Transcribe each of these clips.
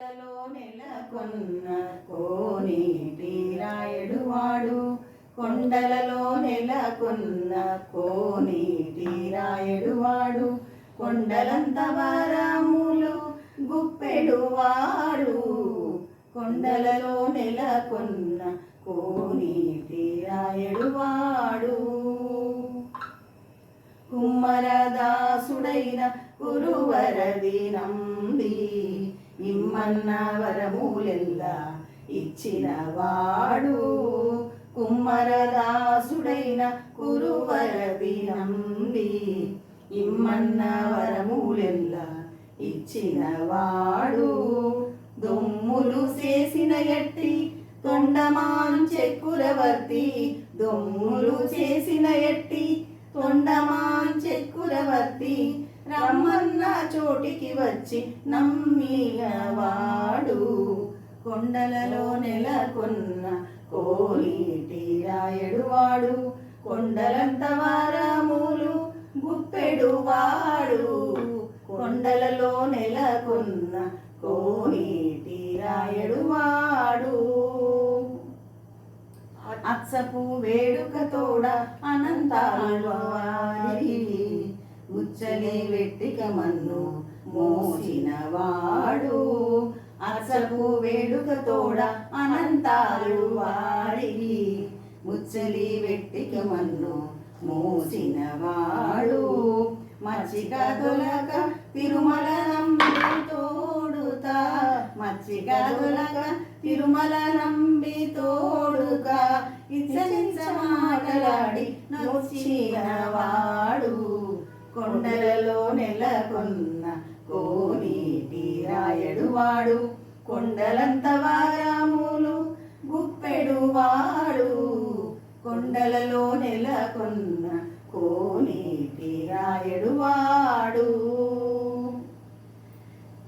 కొండలలో నెలకొన్న కోనేటి రాయుడు వాడు, కొండలలో నెలకొన్న కోనేటి రాయుడు వాడు, కొండలంత వరములు గుప్పెడు వాడు, కొండలలో నెలకొన్న కోనేటి రాయుడు వాడు. కుమ్మరదాసుడైన గురువరది నంబి ఇమ్మన్న వరములెల్లా ఇచ్చినవాడు, కుమ్మరదాసుడైన గురువరది నంబి ఇమ్మన్న వరములెల్లా ఇచ్చినవాడు. దొమ్ములు చేసిన ఎట్టి తొండమాన్ చక్రవర్తి, దొమ్ములు చేసిన ఎట్టి తొండమాన్ చక్రవర్తి, రమ్మన్న చోటికి వచ్చి నమ్మినవాడు, కొండలలో నెలకొన్న కోనేటి రాయుడు వాడు, కొండలంత వరములు గుప్పెడు వాడు, కొండలలో నెలకొన్న కోనేటి రాయుడు వాడు. అచ్చపు వేడుక తోడ అనంతాలు వారివి, ఉచ్చలి వెట్టిక మన్ను మోసినవాడు, అచ్చపు వేడుక తోడ అనంతాలు వారివి, ముచ్చలి వెట్టిక మన్ను మోసినవాడు. మచ్చిక దొలక తిరుమల నంబి తోడుతా, మచ్చిక దొలక తిరుమల నంబి తోడుగా, ఇచ్చ మాటలాడి నొచ్చినవాడు, కొండలలో నెలకొన్న కోనేటి రాయుడు వాడు, కొండలంత వరములు గుప్పెడు వాడు, కొండలలో నెలకొన్న కోనేటి రాయుడు వాడు.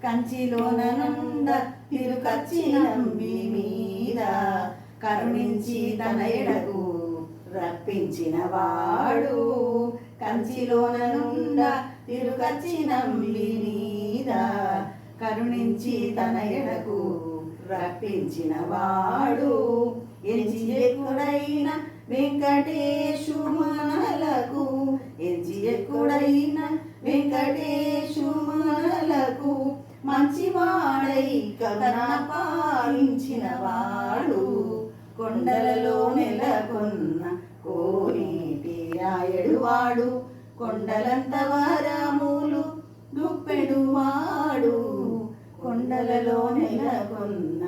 కంచిలోన నుండ తిరుకచ్చి నంబి మీద కరుణించి తన ఎడకు రప్పించిన వాడు, కంచిలోన నుండ తిరుకచ్చి నంబి మీద కరుణించి తన ఎడకు రప్పించిన వాడు. ఎంచి ఎక్కుడైన వెంకటేశుమనలకు, ఎంచి ఎక్కుడైన వెంకటేశుమనలకు, మంచివాడై కథన పాలించిన వాడు, కొండలలో నెలకొన్న కోనేటి రాయుడు వాడు, కొండలంత వరములు గుప్పెడు వాడు, కొండలలో నెలకొన్న